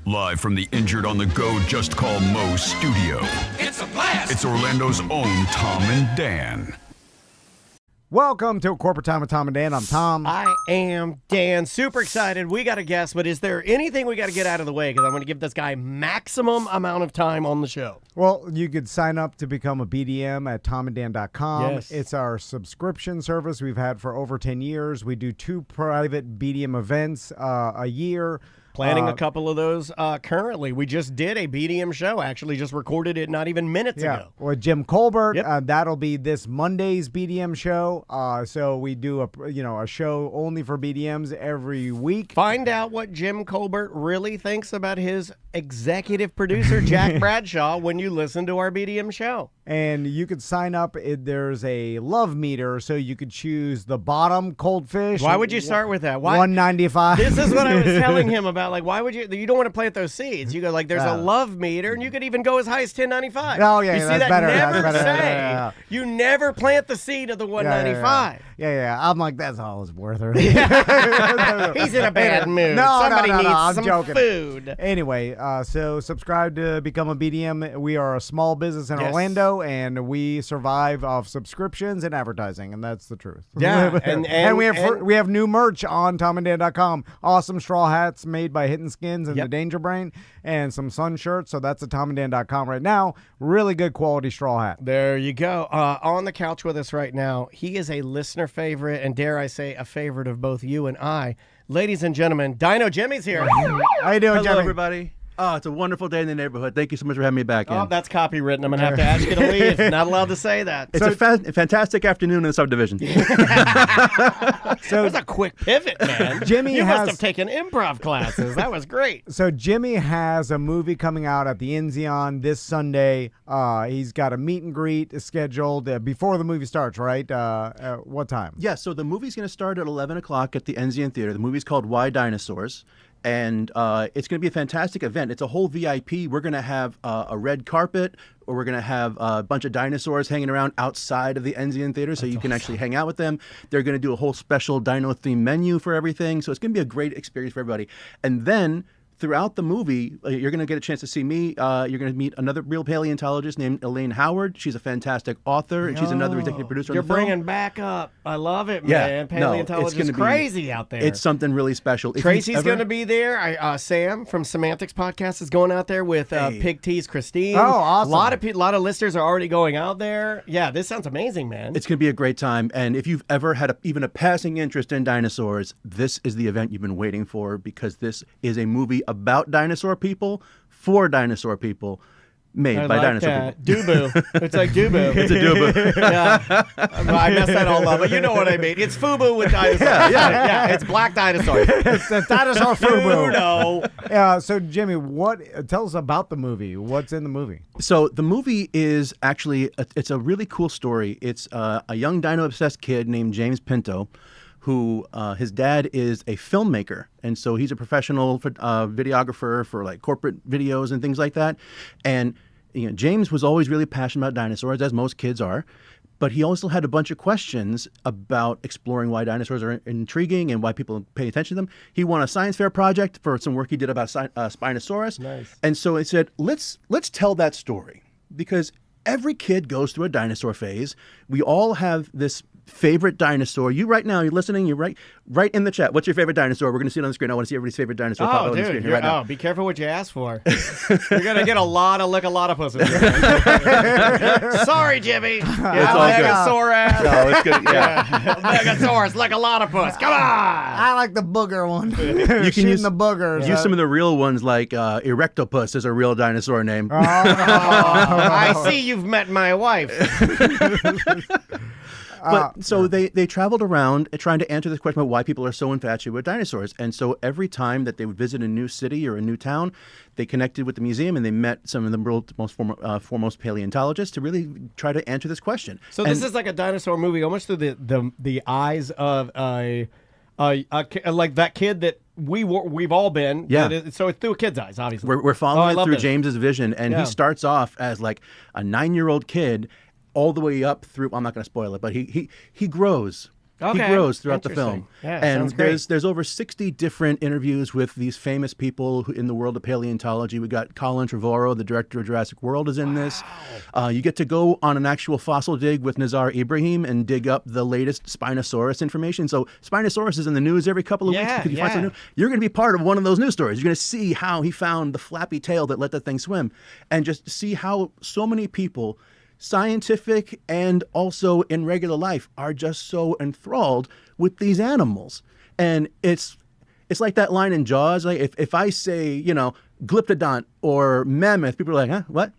Live from the Injured on the Go Just Call Mo studio. It's a blast! It's Orlando's own Tom and Dan. Welcome to Corporate Time with Tom and Dan. I'm Tom. I am Dan. Super excited. We got a guest, but is there anything we got to get out of the way? Because I'm going to give this guy maximum amount of time on the show. Well, you could sign up to become a BDM at tomanddan.com. Yes. It's our subscription service we've had for over 10 years. We do 2 private BDM events a year. Planning a couple of those currently. We just did a BDM show, actually just recorded it not even minutes ago. With Jim Colbert. Yep. That'll be this Monday's BDM show. So we do a show only for BDMs every week. Find out what Jim Colbert really thinks about his executive producer, Jack Bradshaw, when you listen to our BDM show. And you could sign up. There's a love meter, so you could choose the bottom cold fish. Why would you start with that? Why? $195. This is what I was telling him about. Like, why would you don't want to plant those seeds. You go, like, there's a love meter, and you could even go as high as $10.95. Oh, yeah, you see that's that? better. Never That's better. say. Yeah. You never plant the seed of the $195. Yeah. I'm like, that's all it's worth. He's in a bad mood. No, Somebody needs I'm some joking. food. Anyway, so subscribe to become a BDM. We are a small business in Orlando, and we survive off subscriptions and advertising, and that's the truth. Yeah, and we have new merch on tomanddan.com. Awesome straw hats made by Hidden Skins and the Danger Brain, and some sun shirts. So that's at tomanddan.com right now. Really good quality straw hat. There you go. On the couch with us right now, he is a listener favorite, and dare I say, a favorite of both you and I. Ladies and gentlemen, DINO Jimmy's here. How you doing, Hello, Jimmy? everybody. Oh, it's a wonderful day in the neighborhood. Thank you so much for having me back in. Oh, that's copywritten. I'm going to have to ask you to leave. Not allowed to say that. It's a fantastic afternoon in the subdivision. So that was a quick pivot, man. Jimmy you must have taken improv classes. That was great. So Jimmy has a movie coming out at the Enzion this Sunday. He's got a meet and greet scheduled before the movie starts, right? What time? Yeah, so the movie's going to start at 11 o'clock at the Enzion Theater. The movie's called Why Dinosaurs? And it's going to be a fantastic event. It's a whole VIP. We're going to have a red carpet, or we're going to have a bunch of dinosaurs hanging around outside of the Enzion Theater, so you can actually hang out with them. They're going to do a whole special dino-themed menu for everything. So it's going to be a great experience for everybody. And then throughout the movie, you're going to get a chance to see me. You're going to meet another real paleontologist named Elaine Howard. She's a fantastic author, and she's another executive producer on the film. You're bringing back up. I love it, man. Paleontologist is crazy out there. It's something really special. Tracy's going to be there. Sam from Semantics Podcast is going out there with Pig Tease Christine. Oh, awesome. A lot of listeners are already going out there. Yeah, this sounds amazing, man. It's going to be a great time. And if you've ever had even a passing interest in dinosaurs, this is the event you've been waiting for, because this is a movie about dinosaur people for dinosaur people, made by dinosaur people. Dubu. It's like Dubu. It's a dubu. Yeah. I messed that all up, but you know what I mean. It's Fubu with dinosaurs. Yeah. It's black dinosaur. It's a dinosaur fubu. You know. Yeah. So Jimmy, tell us about the movie. What's in the movie? So the movie is actually it's a really cool story. It's a young dino-obsessed kid named James Pinto, who his dad is a filmmaker, and so he's a professional videographer for like corporate videos and things like that. And James was always really passionate about dinosaurs, as most kids are, but he also had a bunch of questions about exploring why dinosaurs are intriguing and why people pay attention to them. He won a science fair project for some work he did about Spinosaurus. Nice. And so he said, let's tell that story, because every kid goes through a dinosaur phase. We all have this favorite dinosaur. You right now, you're listening, you're right in the chat. What's your favorite dinosaur? We're going to see it on the screen. I want to see everybody's favorite dinosaur pop up on the screen here right now. Be careful what you ask for. You're going to get a lot of pussies. Sorry, Jimmy. It's all good. Megasaurus. No, it's good. Yeah. Megasaurus, puss. Come on. I like the booger one. You can use the boogers. Use some of the real ones, like Erectopus is a real dinosaur name. Oh, I see you've met my wife. But so they traveled around trying to answer this question about why people are so infatuated with dinosaurs. And so every time that they would visit a new city or a new town, they connected with the museum and they met some of the world's most foremost paleontologists to really try to answer this question. So this is like a dinosaur movie, almost through the eyes of like that kid that we've all been. Yeah. So it's through a kid's eyes, obviously. We're following it through this. James's vision, and he starts off as like a 9-year-old kid, all the way up through. I'm not going to spoil it, but he grows Okay. He grows throughout the Interesting. film. Yeah, and sounds great. there's over 60 different interviews with these famous people in the world of paleontology. We got Colin Trevorrow, the director of Jurassic World, is in this. You get to go on an actual fossil dig with Nazar Ibrahim and dig up the latest Spinosaurus information. So Spinosaurus is in the news every couple of weeks because you find something new. You're going to be part of one of those news stories. You're going to see how he found the flappy tail that let that thing swim, and just see how so many people, scientific and also in regular life, are just so enthralled with these animals. And it's like that line in Jaws. Like if I say, glyptodont or mammoth, people are like, huh, what?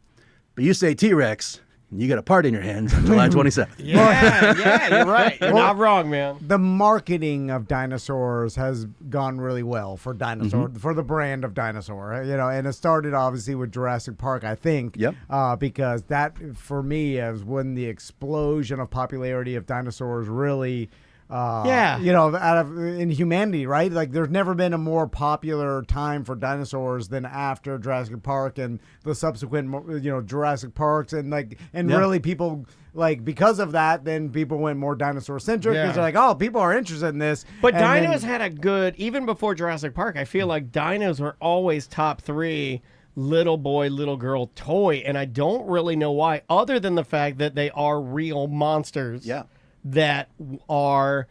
But you say T-Rex, and you got a part in your hands on July 27th. Yeah, you're right. You're not wrong, man. The marketing of dinosaurs has gone really well for dinosaur, for the brand of dinosaur, and it started obviously with Jurassic Park, I think. Yep. Because that, for me, is when the explosion of popularity of dinosaurs really, in humanity, right? Like, there's never been a more popular time for dinosaurs than after Jurassic Park and the subsequent, Jurassic Parks, and really people, because of that, then people went more dinosaur centric because they're like, oh, people are interested in this. But dinos had a good, even before Jurassic Park, I feel like dinos were always top 3 little boy, little girl toy, and I don't really know why, other than the fact that they are real monsters. Yeah. That are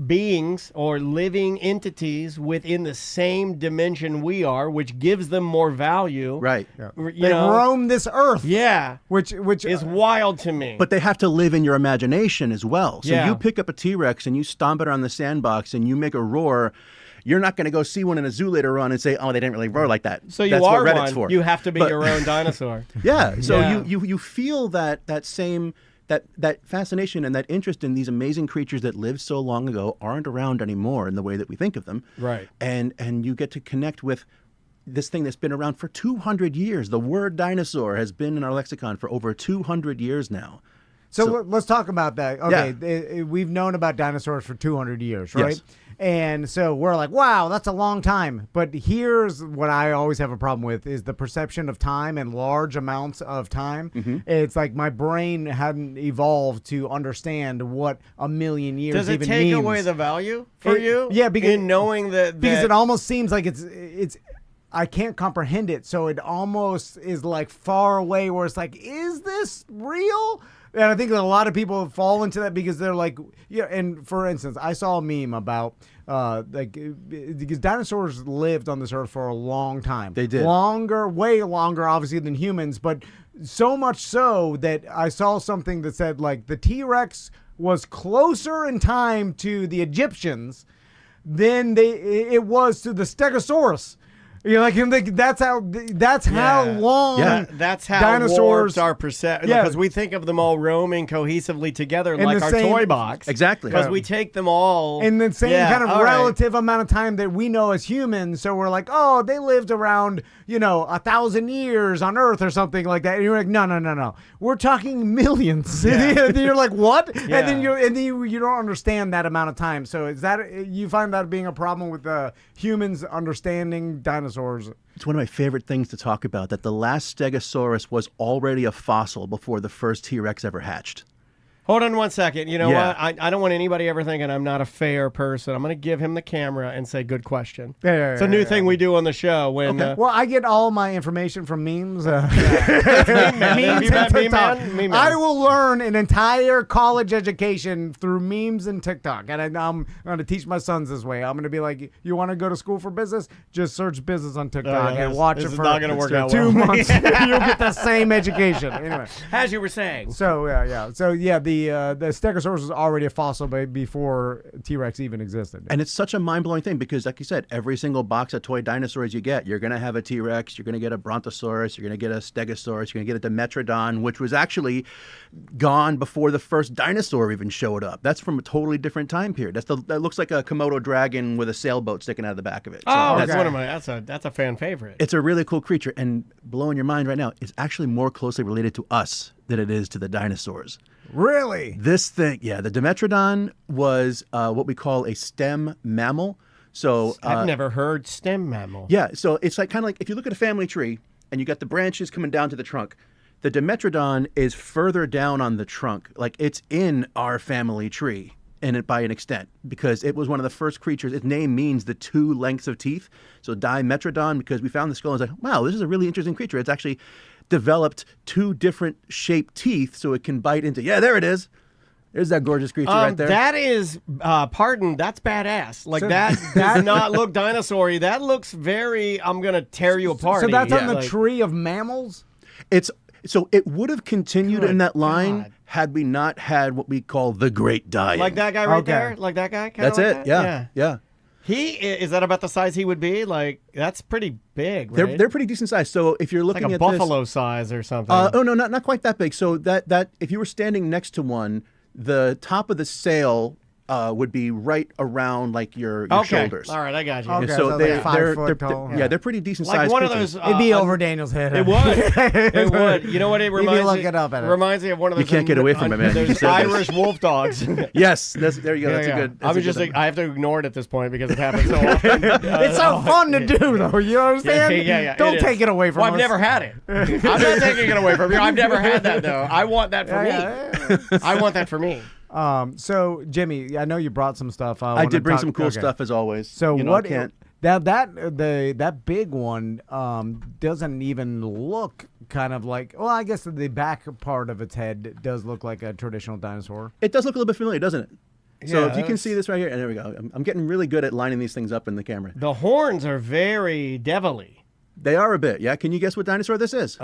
beings or living entities within the same dimension we are, which gives them more value. Right. They roam this earth. Yeah. Which is wild to me. But they have to live in your imagination as well. So Yeah. you pick up a T-Rex and you stomp it on the sandbox and you make a roar. You're not going to go see one in a zoo later on and say, oh, they didn't really roar like that. So you That's are what Reddit's one. for. You have to be your own dinosaur. Yeah. So Yeah. you feel that same that fascination and that interest in these amazing creatures that lived so long ago aren't around anymore in the way that we think of them. Right. And you get to connect with this thing that's been around for 200 years. The word dinosaur has been in our lexicon for over 200 years now. So let's talk about that. Okay, we've known about dinosaurs for 200 years, right? Yes. And so we're like, wow, that's a long time. But here's what I always have a problem with is the perception of time and large amounts of time. It's like my brain hadn't evolved to understand what a million years Does it even take means. away the value for you? Yeah, because in knowing that it almost seems like it's I can't comprehend it. So it almost is like far away where it's like, is this real? And I think that a lot of people fall into that because they're like, and for instance, I saw a meme about because dinosaurs lived on this earth for a long time. They did. Way longer, obviously, than humans, but so much so that I saw something that said the T-Rex was closer in time to the Egyptians than it was to the Stegosaurus. That's how long. Yeah, that's how dinosaurs are perceived. Yeah. Because we think of them all roaming cohesively together In like the our same- toy box. Exactly. Because we take them all in the same kind of all right. relative amount of time that we know as humans. So we're like, oh, they lived around, 1,000 years on Earth or something like that. And you're like, no. We're talking millions. And you're like, what? Yeah. And then you don't understand that amount of time. So is that you find that being a problem with humans understanding dinosaurs? It's one of my favorite things to talk about, that the last Stegosaurus was already a fossil before the first T-Rex ever hatched. Hold on one second. You know Yeah. what? I don't want anybody ever thinking I'm not a fair person. I'm going to give him the camera and say, good question. Yeah, it's a new thing we do on the show. When Well, I get all my information from memes. Meme Memes You and bet, Meme TikTok. Man? Meme Man. I will learn an entire college education through memes and TikTok, and I'm going to teach my sons this way. I'm going to be like, you want to go to school for business? Just search business on TikTok and watch this it is for not gonna work out 2 well. months. You'll get the same education. Anyway, As you were saying. so the Stegosaurus was already a fossil before T-Rex even existed. And it's such a mind-blowing thing because, like you said, every single box of toy dinosaurs you get, you're going to have a T-Rex, you're going to get a Brontosaurus, you're going to get a Stegosaurus, you're going to get a Dimetrodon, which was actually gone before the first dinosaur even showed up. That's from a totally different time period. That looks like a Komodo dragon with a sailboat sticking out of the back of it. So Oh, that's, that's one of my. That's a fan favorite. it's a really cool creature, and blowing your mind right now, it's actually more closely related to us than it is to the dinosaurs. Really? This thing, the Dimetrodon was what we call a stem mammal. So I've never heard stem mammal. yeah, so it's kind of like if you look at a family tree and you got the branches coming down to the trunk, the Dimetrodon is further down on the trunk, like it's in our family tree. in it by an extent because it was one of the first creatures. Its name means the two lengths of teeth. So Dimetrodon, because we found the skull and was like, wow, this is a really interesting creature. It's actually developed two different shaped teeth so it can bite into. Yeah, there it is. There's that gorgeous creature right there. That is, pardon, that's badass. Like that does not look dinosaur-y. That looks very, I'm going to tear you apart. So that's on the Like, tree of mammals? So it would have continued in that line God. had we not had what we call the Great Dying. like that guy right Okay. there? Like that guy? Kinda That's like it. that? Yeah. Is that about the size he would be? Like, that's pretty big, right? They're pretty decent size. So if you're looking like a at buffalo size or something. oh no, not quite that big. So that if you were standing next to one, the top of the sail would be right around like your shoulders. All right, I got you. Okay. And so so like 5 they're foot tall. they're pretty decent Like sized one of creatures. those. It'd be over Daniel's head. It would. It would. You know what it reminds look me? it up at it. Reminds me of one of those. can't get away from it, man. You Those said this. Irish wolf dogs. Yes, there you go. That's a good. I was just like, I have to ignore it at this point because it happens so often. It's so fun to do, though. You understand? Yeah. Don't take it away from well, us. I've never had it. I'm not taking it away from you. I've never had that though. I want that for me. I want that for me. So Jimmy, I know you brought some stuff. I did bring some cool stuff as always. So you know, what? I can't. That big one doesn't even look kind of like. Well, I guess the back part of its head does look like a traditional dinosaur. It does look a little bit familiar, doesn't it? So Yeah, if you can see this right here, and there we go. I'm getting really good at lining these things up in the camera. The horns are very devilly. They are a bit. Yeah. Can you guess what dinosaur this is?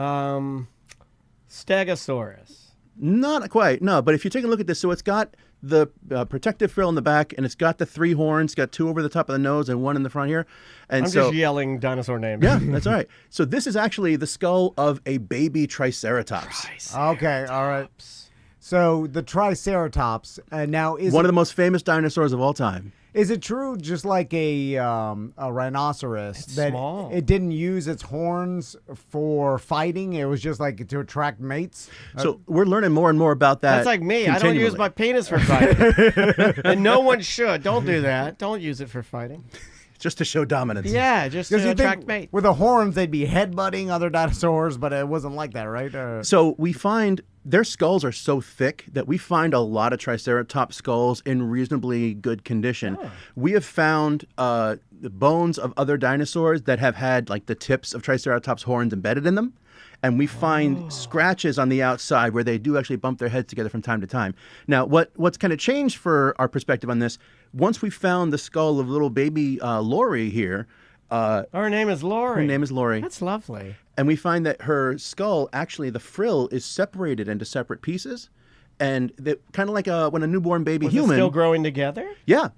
Stegosaurus. Not quite, no. But if you take a look at this, so it's got the protective frill in the back, and it's got the 3 horns. It's got 2 over the top of the nose and 1 in the front here. And I'm so, just yelling dinosaur names. yeah, that's all right. So this is actually the skull of a baby Triceratops. Okay, all right. So the Triceratops now is One of the most famous dinosaurs of all time. Is it true, just like a rhinoceros, that small. it didn't use its horns for fighting? It was just like to attract mates. So we're learning more and more about that. That's like me. I don't use continually. my penis for fighting. And no one should. Don't do that. Don't use it for fighting. Just to show dominance. Yeah, just Because to you attract think mates. with the horns they'd be headbutting other dinosaurs, but it wasn't like that, right? So we find their skulls are so thick that we find a lot of Triceratops skulls in reasonably good condition. Oh. We have found the bones of other dinosaurs that have had like the tips of Triceratops horns embedded in them. And we find scratches on the outside where they do actually bump their heads together from time to time. Now, what's kind of changed for our perspective on this, once we found the skull of little baby Lori here. Her name is Lori. Her name is Lori. That's lovely. And we find that her skull, actually, the frill is separated into separate pieces. And kind of like when a newborn baby Was human. it still growing together? Yeah.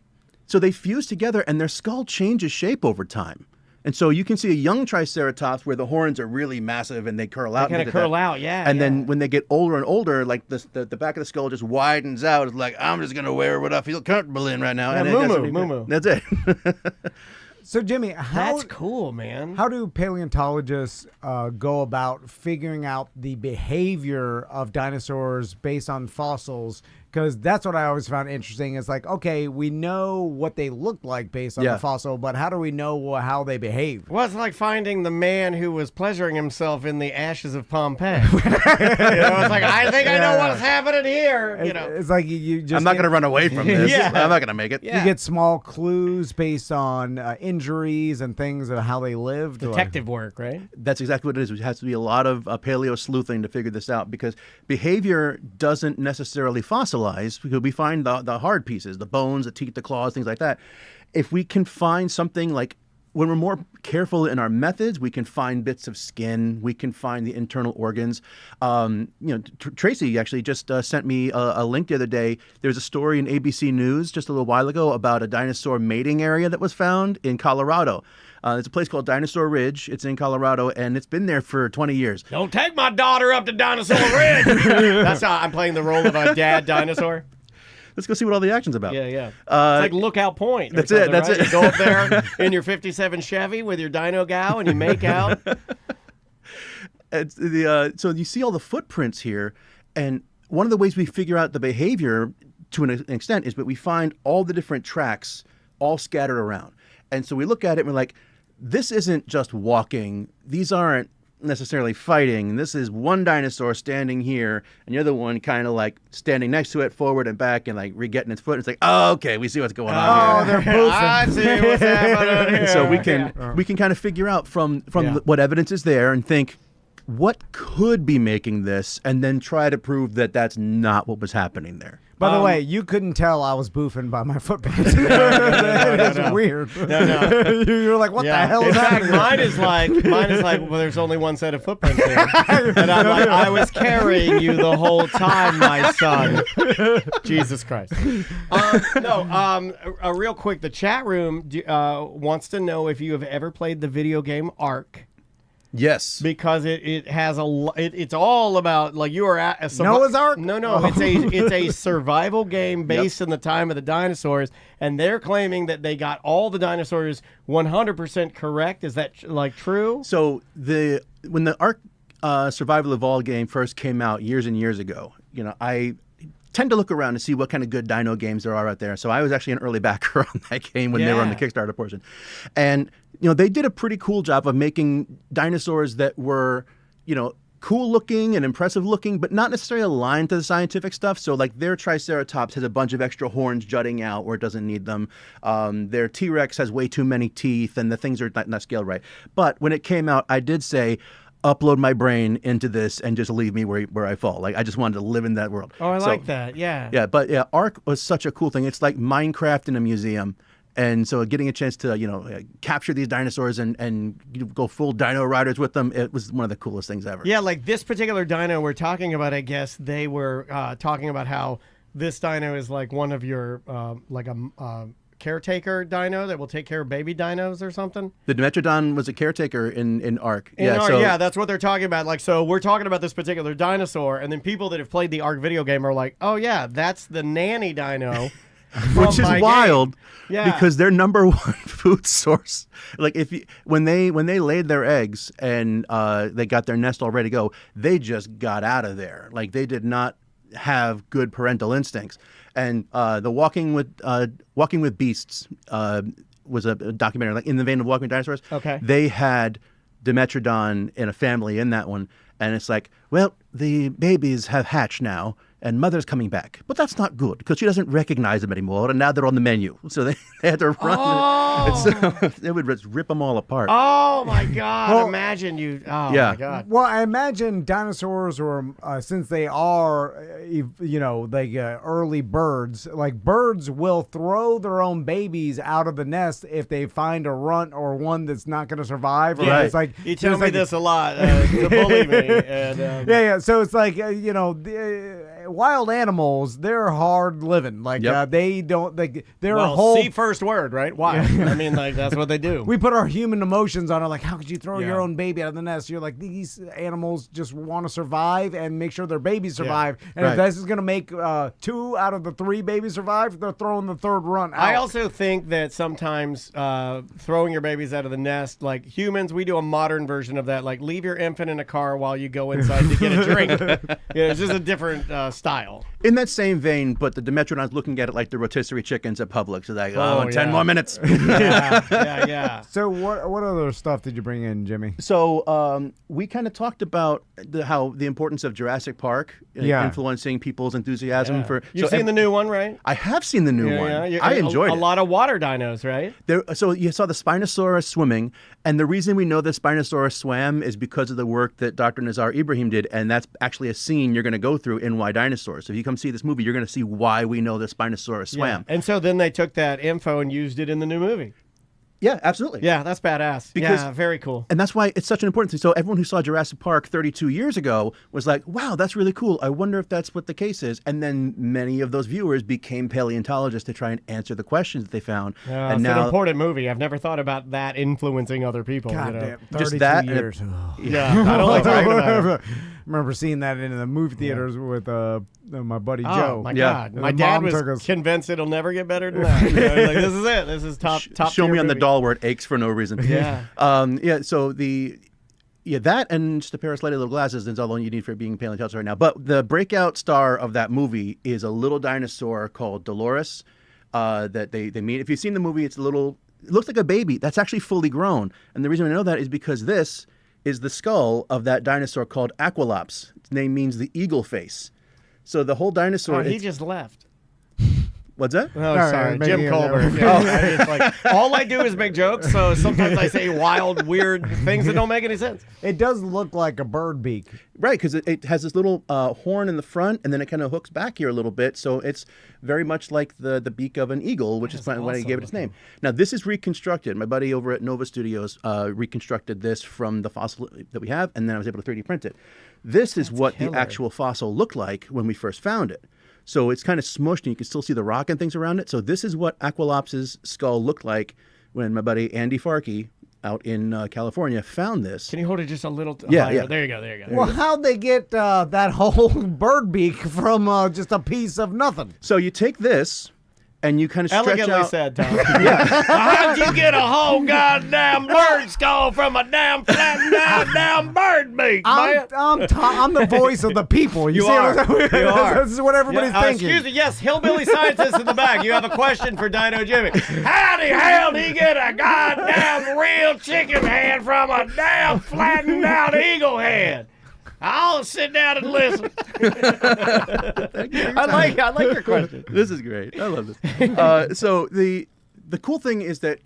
So they fuse together and their skull changes shape over time. And so you can see a young Triceratops where the horns are really massive and they curl out. They kind of curl out, yeah. And yeah. then when they get older and older, like the back of the skull just widens out. It's like, I'm just going to wear what I feel comfortable in right now. Yeah, And it doesn't moo-moo, mean- moo-moo. That's it. So Jimmy, That's cool, man. How do paleontologists go about figuring out the behavior of dinosaurs based on fossils? Because that's what I always found interesting. It's like, okay, we know what they look like based on Yeah. the fossil, but how do we know how they behave? Well, it's like finding the man who was pleasuring himself in the ashes of Pompeii. It's like, I think I know what's happening here. It's like you just I'm not going to run away from this. Yeah. I'm not going to make it. Yeah. You get small clues based on injuries and things of how they lived. Detective work, right? That's exactly what it is. It has to be a lot of paleo sleuthing to figure this out because behavior doesn't necessarily fossilize because we find the hard pieces, the bones, the teeth, the claws, things like that. If we can find something like when we're more careful in our methods, we can find bits of skin. We can find the internal organs. Tracy actually just sent me a link the other day. There's a story in ABC News just a little while ago about a dinosaur mating area that was found in Colorado. There's a place called Dinosaur Ridge. It's in Colorado, and it's been there for 20 years. Don't take my daughter up to Dinosaur Ridge. That's how I'm playing the role of a dad dinosaur. Let's go see what all the action's about. Yeah, yeah. It's like Lookout Point. That's it. That's right? it. You go up there in your 57 Chevy with your dino gal and you make out. So you see all the footprints here, and one of the ways we figure out the behavior to an extent is that we find all the different tracks all scattered around. And so we look at it and we're like, this isn't just walking. These aren't necessarily fighting. This is one dinosaur standing here, and the other one kind of like standing next to it, forward and back, and like re-getting its foot. And it's like, oh, okay, we see what's going on here. They're boofing. I see what's happening here. So we can kind of figure out from what evidence is there and think what could be making this, and then try to prove that that's not what was happening there. By the way, you couldn't tell I was boofing by my footprints. It's weird. No. You're like, what the hell is happening? Mine is like, well, there's only one set of footprints here. And I'm like, I was carrying you the whole time, my son. Jesus Christ. Real quick, the chat room wants to know if you have ever played the video game Ark. Yes, because it has it's all about, like, you are at a Noah's Ark. No, it's a survival game based in the time of the dinosaurs, and they're claiming that they got all the dinosaurs 100% correct. Is that like true? So when the Ark Survival Evolved game first came out years and years ago, I tend to look around to see what kind of good dino games there are out there. So I was actually an early backer on that game when they were on the Kickstarter portion. And, they did a pretty cool job of making dinosaurs that were, cool looking and impressive looking, but not necessarily aligned to the scientific stuff. So like their Triceratops has a bunch of extra horns jutting out where it doesn't need them. Their T-Rex has way too many teeth, and the things are not scaled right. But when it came out, I did say, upload my brain into this and just leave me where I fall. Like, I just wanted to live in that world. Oh, I like that. Yeah. Yeah, but Ark was such a cool thing. It's like Minecraft in a museum. And so getting a chance to, capture these dinosaurs and go full dino riders with them, it was one of the coolest things ever. Yeah, like this particular dino we're talking about, I guess they were talking about how this dino is like one of your, caretaker dino that will take care of baby dinos or something. The Dimetrodon was a caretaker in Ark. Yeah, that's what they're talking about. Like, so we're talking about this particular dinosaur, and then people that have played the Ark video game are like, oh yeah, that's the nanny dino. Which is wild, yeah, because their number one food source, like when they laid their eggs and they got their nest all ready to go, they just got out of there. Like, they did not have good parental instincts. And the Walking with Beasts was a documentary, like in the vein of Walking with Dinosaurs. Okay, they had Dimetrodon in a family in that one, and it's like, well, the babies have hatched now, and mother's coming back. But that's not good, because she doesn't recognize them anymore, and now they're on the menu. So they had to run. So they would just rip them all apart. Oh, my God. Well, imagine you. Oh, yeah. My God. Well, I imagine dinosaurs, or since they are, like early birds, like birds will throw their own babies out of the nest if they find a runt or one that's not going to survive. Or yeah. It's like, you tell me this a lot to bully me. And, yeah. So it's like, wild animals, they're hard living. Like, they don't, like, they're whole. See first word, right? Why? I mean, like, that's what they do. We put our human emotions on it. Like, how could you throw your own baby out of the nest? You're like, these animals just want to survive and make sure their babies survive. And if this is going to make 2 out of the 3 babies survive, they're throwing the third runt out. I also think that sometimes throwing your babies out of the nest, like humans, we do a modern version of that. Like, leave your infant in a car while you go inside to get a drink. It's just a different style. In that same vein, but the Dimetrodon's looking at it like the rotisserie chickens at Publix. It's like, 10 more minutes. Yeah. So what other stuff did you bring in, Jimmy? So we kind of talked about how the importance of Jurassic Park influencing people's enthusiasm for. You've seen the new one, right? I have seen the new one. I enjoyed it. A lot of water dinos, right? So you saw the Spinosaurus swimming, and the reason we know the Spinosaurus swam is because of the work that Dr. Nazar Ibrahim did, and that's actually a scene you're going to go through in Why Dinosaurs. So if you come see this movie, you're going to see why we know the Spinosaurus swam. And so then they took that info and used it in the new movie. Yeah, absolutely. Yeah, that's badass. Very cool. And that's why it's such an important thing. So everyone who saw Jurassic Park 32 years ago was like, wow, that's really cool. I wonder if that's what the case is. And then many of those viewers became paleontologists to try and answer the questions that they found. And it's an important movie. I've never thought about that influencing other people. God damn, 32 just that years. I don't like talking about it. I remember seeing that in the movie theaters with my buddy Joe. Oh, my God. My dad was convinced it'll never get better than that. Like, this is it. This is top Show me on movie. the doll where it aches for no reason. Yeah. So that and just a pair of slightly little glasses is all you need for being paleontologist right now. But the breakout star of that movie is a little dinosaur called Dolores that they meet. If you've seen the movie, it looks like a baby. That's actually fully grown. And the reason I know that is because this is the skull of that dinosaur called Aqualops. Its name means the eagle face. So the whole dinosaur... Oh, he just left. What's that? Oh, sorry, Jim Colbert. All I do is make jokes, so sometimes I say wild, weird things that don't make any sense. It does look like a bird beak. Right, because it has this little horn in the front, and then it kind of hooks back here a little bit, so it's very much like the beak of an eagle, which is why I gave it its name. Now, this is reconstructed. My buddy over at Nova Studios reconstructed this from the fossil that we have, and then I was able to 3D print it. This is what the actual fossil looked like when we first found it. So it's kind of smushed, and you can still see the rock and things around it. So this is what Aqualops's skull looked like when my buddy Andy Farkey out in California found this. Can you hold it just a little Yeah, higher? yeah. There you go. There you go. Well, how'd they get that whole bird beak from just a piece of nothing? So you take this, and you kind of stretch Elegantly out. said, Tom. How'd you get a whole goddamn bird skull from a damn flat damn bird beak, man? I'm the voice of the people. You see are. what I'm saying? You are. This is what everybody's thinking. Excuse me, yes, hillbilly scientist in the back. You have a question for Dino Jimmy. How the hell did he get a goddamn real chicken head from a damn flattened out eagle head? I'll sit down and listen. I like your question. This is great. I love this. So the cool thing is that,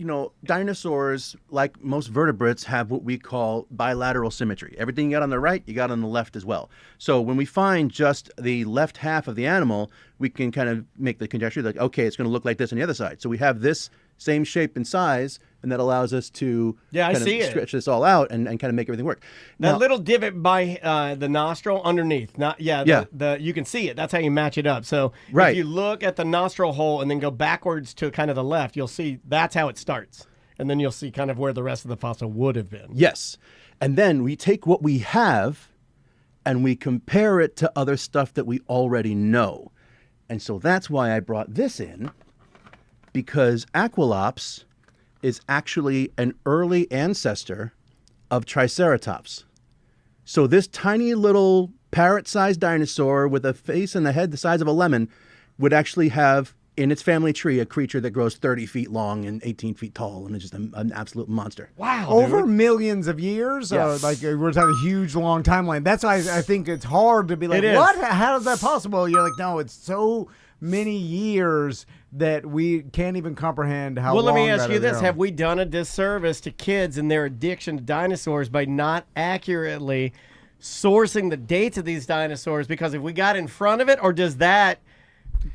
dinosaurs, like most vertebrates, have what we call bilateral symmetry. Everything you got on the right, you got on the left as well. So when we find just the left half of the animal, we can kind of make the conjecture that, okay, it's going to look like this on the other side. So we have this same shape and size, and that allows us to stretch this all out and kind of make everything work. That little divot by the nostril underneath, you can see it. That's how you match it up. So if you look at the nostril hole and then go backwards to kind of the left, you'll see that's how it starts. And then you'll see kind of where the rest of the fossil would have been. Yes. And then we take what we have and we compare it to other stuff that we already know. And so that's why I brought this in, because Aqualops is actually an early ancestor of Triceratops. So this tiny little parrot-sized dinosaur with a face and a head the size of a lemon would actually have in its family tree a creature that grows 30 feet long and 18 feet tall and is just an absolute monster. Wow. Over millions of years? Yes. We're talking a huge, long timeline. That's why I think it's hard to be like, what? How is that possible? You're like, no, it's so many years that we can't even comprehend how long. Well, let me ask that you is. this. Have we done a disservice to kids and their addiction to dinosaurs by not accurately sourcing the dates of these dinosaurs? Because if we got in front of it, or does that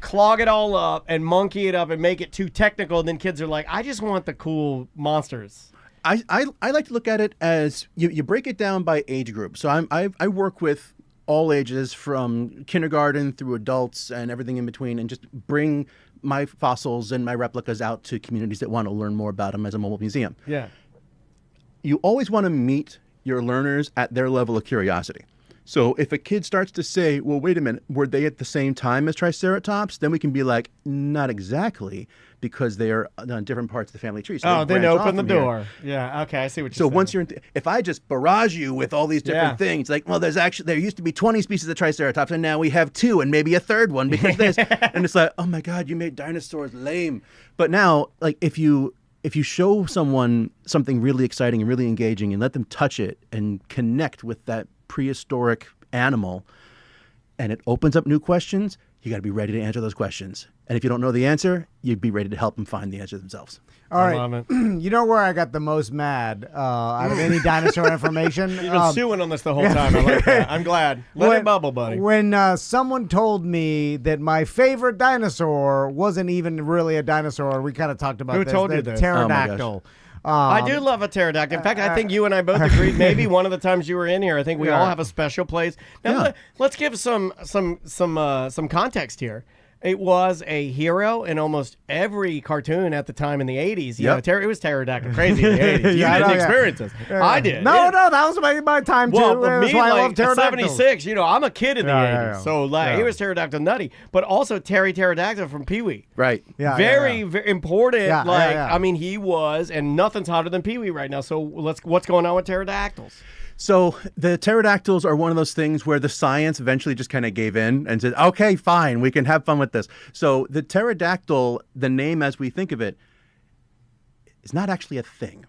clog it all up and monkey it up and make it too technical, and then kids are like, I just want the cool monsters? I like to look at it as you break it down by age group. So I work with all ages from kindergarten through adults and everything in between, and just bring my fossils and my replicas out to communities that want to learn more about them as a mobile museum. Yeah. You always want to meet your learners at their level of curiosity. So if a kid starts to say, well, wait a minute, were they at the same time as Triceratops? Then we can be like, not exactly, because they are on different parts of the family tree. So then branch open off the from here. door. Yeah, okay, I see what you're So saying. once you're if I just barrage you with all these different things, like, well, there used to be 20 species of Triceratops, and now we have 2 and maybe a third one because this. And it's like, oh my God, you made dinosaurs lame. But now, like, if you show someone something really exciting and really engaging and let them touch it and connect with that prehistoric animal, and it opens up new questions, you got to be ready to answer those questions. And if you don't know the answer, you'd be ready to help them find the answer themselves. All I right. love it. You know where I got the most mad out of any dinosaur information? You've been stewing on this the whole time. I like that. I'm glad. Let it bubble, buddy. When someone told me that my favorite dinosaur wasn't even really a dinosaur, we kind of talked about Who this. told the you this? Pterodactyl. I do love a pterodactyl. In fact, I think you and I both agreed. Maybe one of the times you were in here, I think we all have a special place. Now, let's give some context here. It was a hero in almost every cartoon at the time in the 80s. You know, it was pterodactyl crazy in the 80s. You didn't experience this. I did. No, that was my time too. Well, but That's me, why I love like, pterodactyls. 76, I'm a kid in the 80s. yeah. So, he was pterodactyl nutty. But also Terry Pterodactyl from Pee-wee. Right. Very important. Yeah. He was, and nothing's hotter than Pee-wee right now. So what's going on with pterodactyls? So the pterodactyls are one of those things where the science eventually just kind of gave in and said, okay, fine, we can have fun with this. So the pterodactyl, the name as we think of it, is not actually a thing.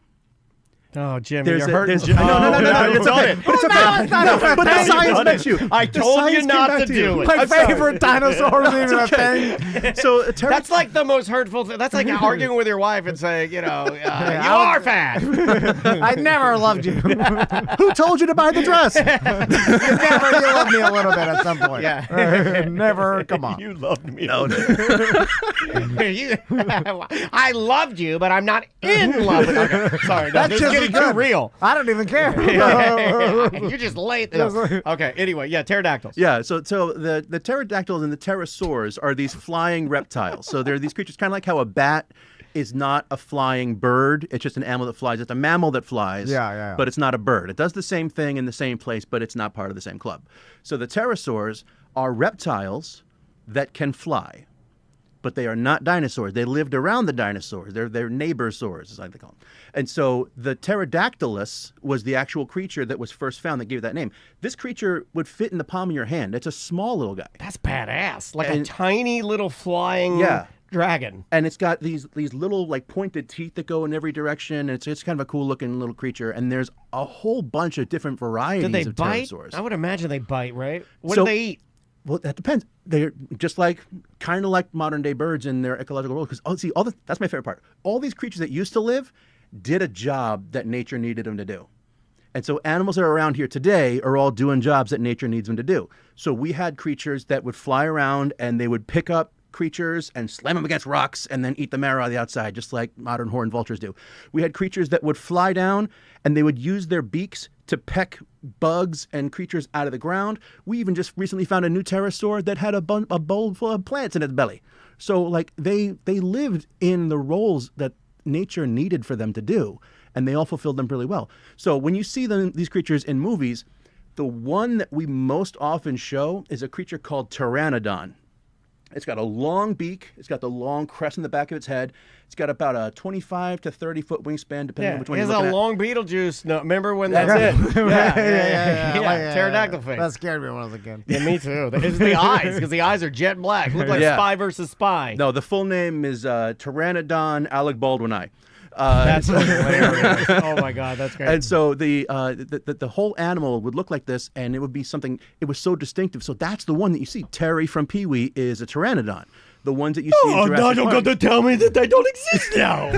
Oh, Jimmy, There's you're a- hurting. there's- no, it's okay. But it's okay. But the science makes you. I The told you science came not back to you. do it. My I'm sorry. favorite dinosaur wasn't even a thing. So That's like the most hurtful thing. That's like arguing with your wife and saying, you are fat. I never loved you. who told you to buy the dress? You loved me a little bit at some point. Yeah. Never. Come on. You loved me. No. I loved you, but I'm not in love with you. Okay. Sorry, no, this is getting too real. I don't even care. You just laid it. Okay, anyway, yeah, pterodactyls. Yeah, so the pterodactyls and the pterosaurs are these flying reptiles. So they're these creatures, kind of like how a bat is not a flying bird. It's just an animal that flies. It's a mammal that flies, Yeah. but it's not a bird. It does the same thing in the same place, but it's not part of the same club. So the pterosaurs are reptiles that can fly, but they are not dinosaurs. They lived around the dinosaurs. They're neighbor-saurs, is like they call them. And so the pterodactylus was the actual creature that was first found that gave it that name. This creature would fit in the palm of your hand. It's a small little guy. That's badass. Like a tiny little flying dragon. And it's got these little like pointed teeth that go in every direction. And it's kind of a cool looking little creature. And there's a whole bunch of different varieties Do they of bite? pterosaurs. I would imagine they bite, right? What So- do they eat? Well, that depends. They're just like kind of like modern day birds in their ecological role. Because that's my favorite part. All these creatures that used to live did a job that nature needed them to do. And so animals that are around here today are all doing jobs that nature needs them to do. So we had creatures that would fly around and they would pick up creatures and slam them against rocks and then eat the marrow on the outside, just like modern horned vultures do. We had creatures that would fly down and they would use their beaks to peck bugs and creatures out of the ground. We even just recently found a new pterosaur that had a bowl full of plants in its belly. So like they lived in the roles that nature needed for them to do, and they all fulfilled them really well. So when you see these creatures in movies, the one that we most often show is a creature called Pteranodon. It's got a long beak. It's got the long crest in the back of its head. It's got about a 25 to 30 foot wingspan, depending on which one He you're has looking a at. long Beetlejuice. No, remember when That's it. Yeah, pterodactyl face. That scared me when I was a kid. Yeah, me too. It's the eyes, because the eyes are jet black. Look like Yeah. Spy versus Spy. No, the full name is Pteranodon Alec Baldwini. That's hilarious. Oh my God, that's great. And so the whole animal would look like this, and it would be something. It was so distinctive. So that's the one that you see. Terry from Pee Wee is a pteranodon. The ones that you see in Jurassic Park. to tell me that they don't exist now.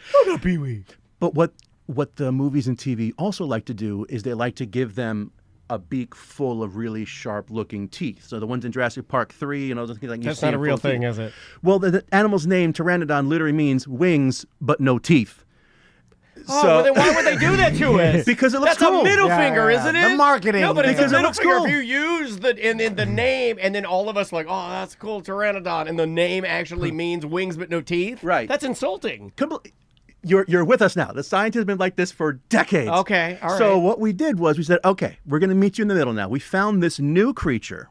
Oh, no, Pee Wee. But what the movies and TV also like to do is they like to give them a beak full of really sharp-looking teeth. So the ones in Jurassic Park 3 and all those things like you That's see not a them real full of thing, teeth. is it? Well, the animal's name, Pteranodon, literally means wings but no teeth. Oh, well, then why would they do that to us? Because it looks That's cool. a middle Yeah, finger, yeah, isn't yeah. it? The marketing No, but it's thing. a Because it middle looks finger. cool. If you use the name, and then all of us like, oh, that's cool, Pteranodon, and the name actually means wings but no teeth. Right. That's insulting. You're with us now. The science has been like this for decades. Okay, all right. So what we did was we said, okay, we're going to meet you in the middle now. We found this new creature.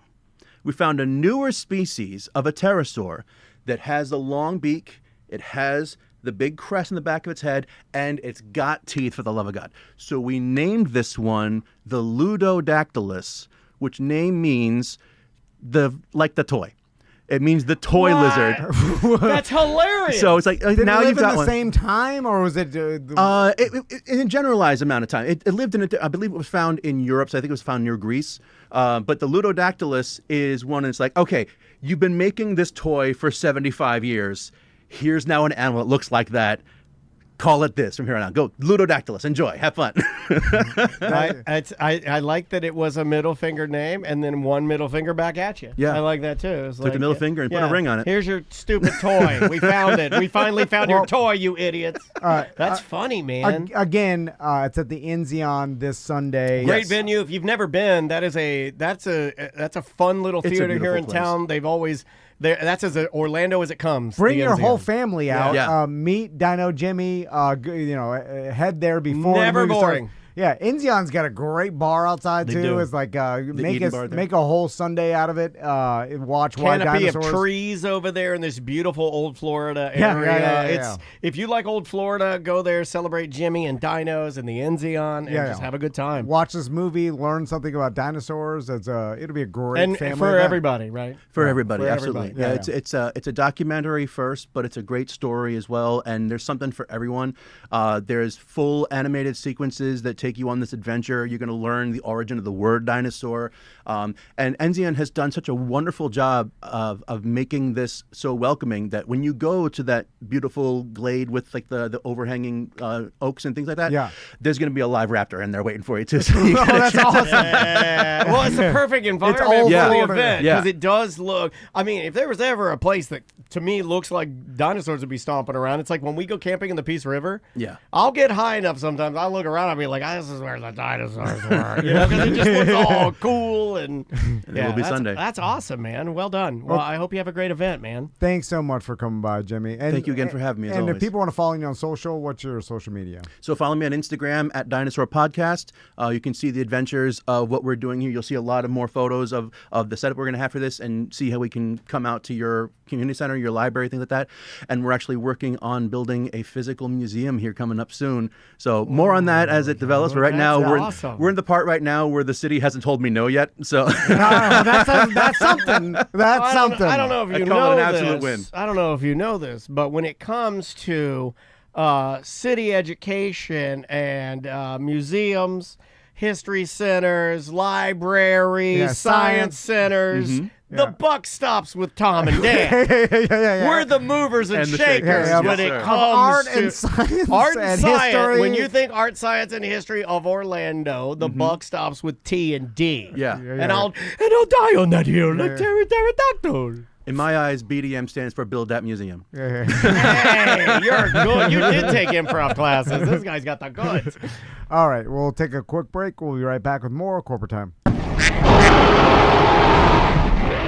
We found a newer species of a pterosaur that has a long beak. It has the big crest in the back of its head, and it's got teeth, for the love of God. So we named this one the Ludodactylus, which name means like the toy. It means the toy lizard. That's hilarious. So it's like Did now it live you've got in the one. same time, or was it? In a generalized amount of time. It lived in, I believe it was found in Europe, so I think it was found near Greece. But the Ludodactylus is one that's like, okay, you've been making this toy for 75 years. Here's now an animal that looks like that. Call it this from here on out. Go, Ludodactylus. Enjoy. Have fun. I like that it was a middle finger name and then one middle finger back at you. Yeah. I like that too. It's Took the middle finger and put a ring on it. Here's your stupid toy. We found it. We finally found your toy, you idiots. right, That's funny, man. Again, it's at the Enzion this Sunday. Great venue. If you've never been, that's a fun little It's a theater here beautiful in place. town. They've always that's as Orlando as it comes. Bring the your whole Enzion. family out. Yeah. Meet Dino Jimmy. Head there before. Never the movie boring. starts. Yeah, Inzion's got a great bar outside They too. do. It's like eating bar there. make a whole Sunday out of it. Watch Why Canopy of Dinosaurs. trees over there in this beautiful old Florida Yeah, area. yeah. If you like old Florida, go there, celebrate Jimmy and dinos and the Enzion, and Yeah, just yeah. have a good time. Watch this movie, learn something about dinosaurs. It'll be a great And family for event. everybody, right? For everybody, for absolutely. everybody. Yeah, It's a documentary first, but it's a great story as well, and there's something for everyone. There's full animated sequences that take you on this adventure. You're going to learn the origin of the word dinosaur, and Enzion has done such a wonderful job of making this so welcoming that when you go to that beautiful glade with like the overhanging oaks and things like that, Yeah. there's going to be a live raptor in there waiting for you too. So you Oh, gotta that's check that awesome. Yeah. Well, it's a perfect environment old for the Florida. event Yeah. because it does look. I mean, if there was ever a place that to me looks like dinosaurs would be stomping around, it's like when we go camping in the Peace River. Yeah. I'll get high enough sometimes. I'll look around. I'll be like, "This is where the dinosaurs were," you know, because it just looks all cool and. it will be Sunday. That's awesome, man. Well done. Well, I hope you have a great event, man. Thanks so much for coming by, Jimmy. And, Thank you again for having me, as And if always. people want to follow you on social, what's your social media? So follow me on Instagram at Dinosaur Podcast. You can see the adventures of what we're doing here. You'll see a lot of more photos of the setup we're going to have for this and see how we can come out to your community center, your library, things like that. And we're actually working on building a physical museum here coming up soon. So more on that as it develops. But right now, That's awesome. we're in the part right now where the city hasn't told me no yet. So That's something. That's something. I don't know if you I'd call know it an absolute this. win. I don't know if you know this, but when it comes to city education and museums, history centers, libraries, Yeah, science centers, the buck stops with Tom and Dan. yeah. We're the movers and, And the shakers shakers. Yeah, when yes, it sir. comes art to and science art and science. history. When you think art, science, and history of Orlando, the buck stops with T and D. Yeah. And I'll die on that hill like pterodactyl. in my eyes, BDM stands for Build That Museum. Yeah. Hey, you're good. You did take improv classes. This guy's got the goods. All right, we'll take a quick break. We'll be right back with more Corporate Time.